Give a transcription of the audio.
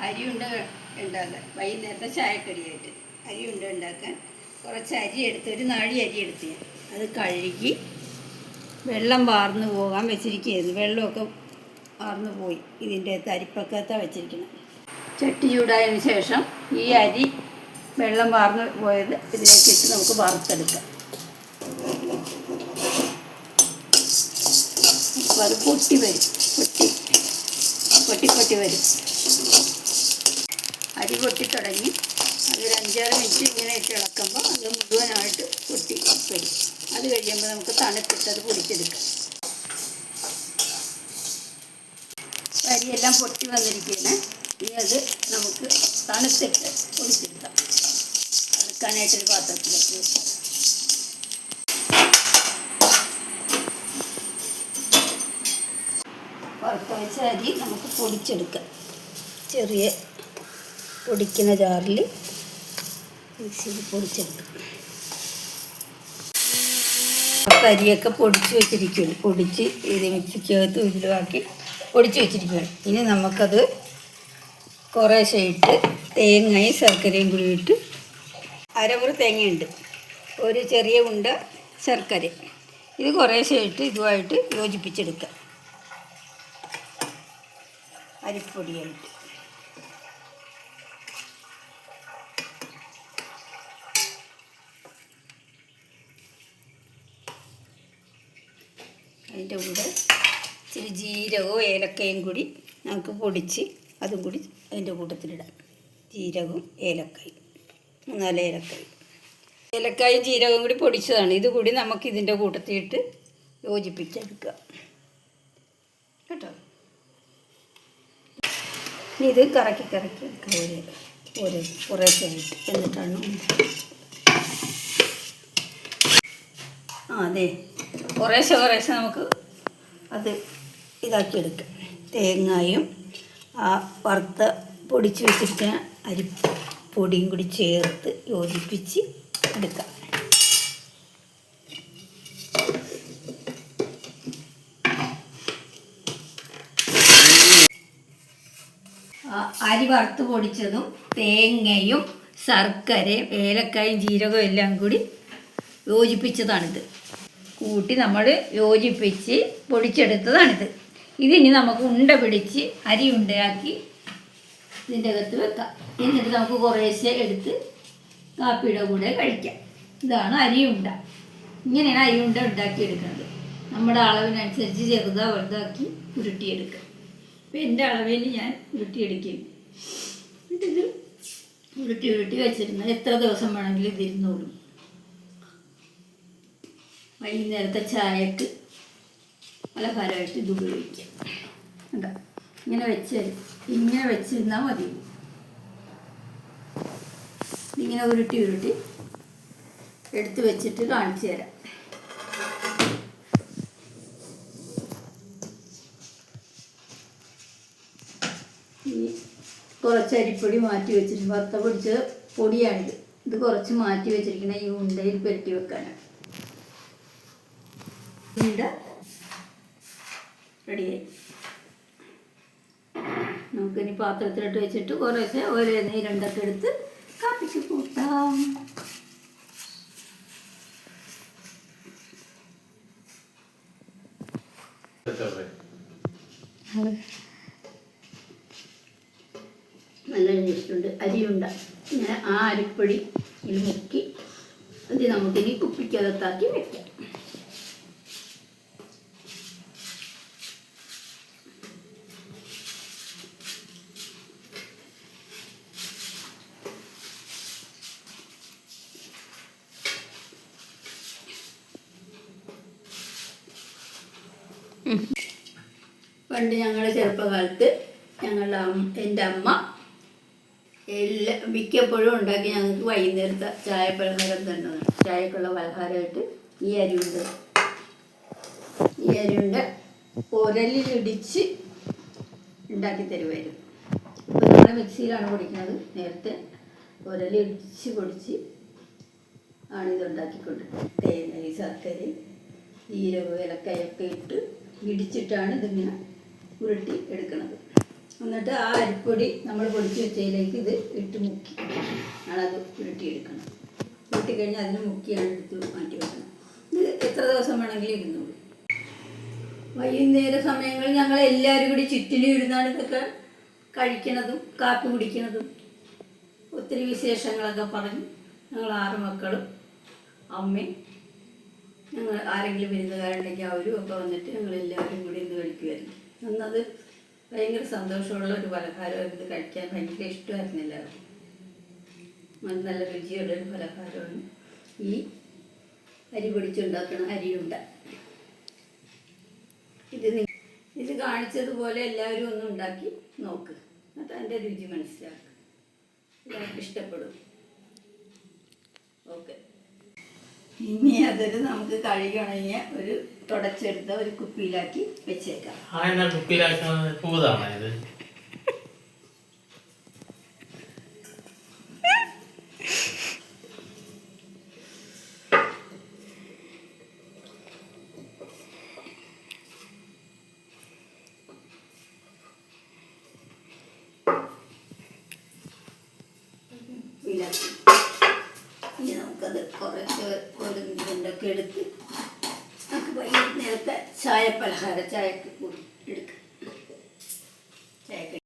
അരിയുണ്ട ഉണ്ടാക്കാൻ വൈകുന്നേരത്തെ ചായക്കടിയായിട്ട് അരിയുണ്ട ഉണ്ടാക്കാൻ കുറച്ച് അരി എടുത്ത് ഒരു നാഴി അരി എടുത്ത് ഞാൻ അത് കഴുകി വെള്ളം വാർന്നു പോകാൻ വെച്ചിരിക്കുകയായിരുന്നു. വെള്ളമൊക്കെ വാർന്നു പോയി. ഇതിൻ്റെ അരിപ്പക്കത്താണ് വെച്ചിരിക്കുന്നത്. ചട്ടി ചൂടായതിന് ശേഷം ഈ അരി വെള്ളം വാർന്നു പോയത് ഇതിലേക്ക് ഇട്ട് നമുക്ക് വറുത്തെടുക്കാം. അപ്പോൾ അത് പൊട്ടി വരും, പൊട്ടി വരും. അരി പൊട്ടിത്തുടങ്ങി അതൊരു 5-6 മിനിറ്റ് ഇങ്ങനെ ഇട്ട് ഇളക്കുമ്പോൾ അത് മുഴുവനായിട്ട് പൊട്ടി വരും. അത് കഴിയുമ്പോൾ നമുക്ക് തണുത്തിട്ട് അത് പൊടിച്ചെടുക്കാം. അരിയെല്ലാം പൊട്ടി വന്നിരിക്കുകയാണ്. ഇനി അത് നമുക്ക് തണുത്തിട്ട് പൊടിച്ചെടുക്കാം. തണുക്കാനായിട്ടൊരു പാത്രത്തിലേക്ക് വെക്കാം. വറുത്ത വെച്ച അരി നമുക്ക് പൊടിച്ചെടുക്കാം. ചെറിയ പൊടിക്കുന്ന ജാറിൽ മിക്സിയിൽ പൊടിച്ചെടുക്കാം. അരിയൊക്കെ പൊടിച്ച് വെച്ചിരിക്കുകയാണ്. പൊടിച്ച് ഇത് മിക്സിക്കകത്ത് ഇതിലുമാക്കി പൊടിച്ച് വെച്ചിരിക്കുകയാണ്. ഇനി നമുക്കത് കുറേശ്ശെ ഇട്ട് തേങ്ങയും ശർക്കരയും കൂടി ഇട്ട് അരമുറി തേങ്ങയുണ്ട്, ഒരു ചെറിയ ഉണ്ട ശർക്കര, ഇത് കുറേശ്ശെ ഇട്ട് ഇതുമായിട്ട് യോജിപ്പിച്ചെടുക്കാം. അരിപ്പൊടിയായിട്ട് അതിൻ്റെ കൂടെ ഇച്ചിരി ജീരകവും ഏലക്കയും കൂടി നമുക്ക് പൊടിച്ച് അതും കൂടി അതിൻ്റെ കൂട്ടത്തിലിടാം. ജീരകവും ഏലക്കായും 3-4 ഏലക്കായും, ഏലക്കായും ജീരകവും കൂടി പൊടിച്ചതാണ്. ഇത് കൂടി നമുക്ക് ഇതിൻ്റെ കൂട്ടത്തിലിട്ട് യോജിപ്പിച്ചെടുക്കുക കേട്ടോ. ഇത് കറക്കി കുറേശ്ശെ ആയിട്ട് എന്നിട്ടാണ് അതെ കുറേശ്ശെ നമുക്ക് അത് ഇതാക്കിയെടുക്കാം. തേങ്ങയും ആ വറുത്ത പൊടിച്ച് വെച്ചിരിക്കുന്ന അരിപ്പൊടിയും കൂടി ചേർത്ത് യോജിപ്പിച്ച് എടുക്കാം. അരി വറുത്ത് പൊടിച്ചതും തേങ്ങയും ശർക്കരയും ഏലക്കായും ജീരകവും എല്ലാം കൂടി യോജിപ്പിച്ചതാണിത്. കൂട്ടി നമ്മൾ യോജിപ്പിച്ച് പൊടിച്ചെടുത്തതാണിത്. ഇതിനി നമുക്ക് ഉണ്ട പിടിച്ച് അരി ഉണ്ടയാക്കി ഇതിൻ്റെ അകത്ത് വെക്കാം. എന്നിട്ട് നമുക്ക് കുറേശ്ശെ എടുത്ത് കാപ്പിയുടെ കൂടെ കഴിക്കാം. ഇതാണ് അരിയുണ്ട. ഇങ്ങനെയാണ് അരിയുണ്ട ഉണ്ടാക്കിയെടുക്കുന്നത്. നമ്മുടെ അളവിനനുസരിച്ച് ചെറുതാ വലുതാക്കി ഉരുട്ടിയെടുക്കുക. അപ്പോൾ എൻ്റെ അളവിന് ഞാൻ ഉരുട്ടിയെടുക്കും. എന്നിട്ടിത് ഉരുട്ടി വെച്ചിരുന്നത് എത്ര ദിവസം വേണമെങ്കിലും ഇതിരുന്നോളും. വൈകുന്നേരത്തെ ചായക്ക് പലഹാരമായിട്ട് ഇത് ഉപയോഗിക്കാം. കണ്ടോ, ഇങ്ങനെ വെച്ചിരുന്നാൽ മതി. ഇങ്ങനെ ഉരുട്ടി എടുത്ത് വെച്ചിട്ട് കാണിച്ചു തരാം. ഈ കുറച്ച് അരിപ്പൊടി മാറ്റി വെച്ചിട്ടുണ്ട്. വറുത്ത പൊടിച്ച പൊടിയാണിത്. ഇത് കുറച്ച് മാറ്റി വെച്ചിരിക്കുന്ന ഈ ഉണ്ടയിൽ പുരട്ടി വെക്കാനാണ്. ഉണ്ട റെഡിയായി. നമുക്കിനി പാത്രത്തിലിട്ട് വെച്ചിട്ട് കുറേശ്ശെ ഓരോ രണ്ടൊക്കെ എടുത്ത് കാപ്പിക്ക് കൂട്ടാം. നല്ല ടേസ്റ്റുണ്ട്. അരിയുണ്ട ഇങ്ങനെ ആ അരിപ്പൊടി ഇതിൽ മുക്കി അത് നമുക്കിനി കുപ്പിക്കകത്താക്കി വെക്കാം. പണ്ട് ഞങ്ങളുടെ ചെറുപ്പകാലത്ത് എൻ്റെ അമ്മ മിക്കപ്പോഴും ഉണ്ടാക്കി ഞങ്ങൾക്ക് വൈകുന്നേരത്തെ ചായ പലഹാരം തന്നതാണ്. ചായക്കുള്ള പലഹാരമായിട്ട് ഈ അരിയുണ്ട ഉരലിലിടിച്ച് ഉണ്ടാക്കി തരുമായിരുന്നു. അപ്പോൾ നമ്മൾ മിക്സിയിലാണ് പൊടിക്കുന്നത്. നേരത്തെ ഉരലിടിച്ച് പൊടിച്ച് ആണിത് ഉണ്ടാക്കിക്കൊണ്ടിരുന്നത്. തേങ്ങയും ശർക്കരയും ജീരകവും ഏലക്കായൊക്കെ ഇട്ട് ഇടിച്ചിട്ടാണ് ഇതിങ്ങനെ ഉരുട്ടി എടുക്കുന്നത്. എന്നിട്ട് ആ അരിപ്പൊടി നമ്മൾ പൊടിച്ച് വെച്ചതിലേക്ക് ഇത് ഇട്ട് മുക്കി ആണത് ഉരുട്ടിയെടുക്കണം. ഉരുട്ടിക്കഴിഞ്ഞാൽ അതിന് മുക്കിയാണ് എടുത്ത് മാറ്റി വെക്കണം. ഇത് എത്ര ദിവസം വേണമെങ്കിലും ഇരുന്നോളൂ. വൈകുന്നേര സമയങ്ങളിൽ ഞങ്ങൾ എല്ലാവരും കൂടി ചുറ്റിനും ഇരുന്നാണ് ഇതൊക്കെ കഴിക്കണതും കാപ്പി കുടിക്കണതും. ഒത്തിരി വിശേഷങ്ങളൊക്കെ പറഞ്ഞ് ഞങ്ങൾ 6 മക്കളും അമ്മയും ഞങ്ങൾ ആരെങ്കിലും വിരുന്നുകാരുണ്ടെങ്കിൽ അവരും ഒക്കെ വന്നിട്ട് ഞങ്ങളെല്ലാവരും കൂടി ഇന്ന് കഴിക്കുമായിരുന്നു. അന്നത് ഭയങ്കര സന്തോഷമുള്ള ഒരു പലഹാരം. ഇത് കഴിക്കാൻ ഭയങ്കര ഇഷ്ടമായിരുന്നു എല്ലാവർക്കും. നല്ല രുചിയുള്ളൊരു പലഹാരമാണ് ഈ അരി പൊടിച്ചുണ്ടാക്കുന്ന അരിയുണ്ട. ഇത് കാണിച്ചതുപോലെ എല്ലാവരും ഒന്ന് ഉണ്ടാക്കി നോക്ക്. എന്നിട്ട് അതിൻ്റെ രുചി മനസ്സിലാക്കുക. എല്ലാവർക്കും ഇഷ്ടപ്പെടും. ഓക്കെ, ഇനി അതൊരു നമുക്ക് കഴുകി ഉണങ്ങിയ ഒരു തുടച്ചെടുത്ത ഒരു കുപ്പിയിലാക്കി വെച്ചേക്കാം. ഇനി നമുക്കത് കുറച്ച് ഒരു ഇതൊക്കെ എടുത്ത് നമുക്ക് വൈകുന്നേരത്തെ ചായ പലഹാരം ചായക്ക്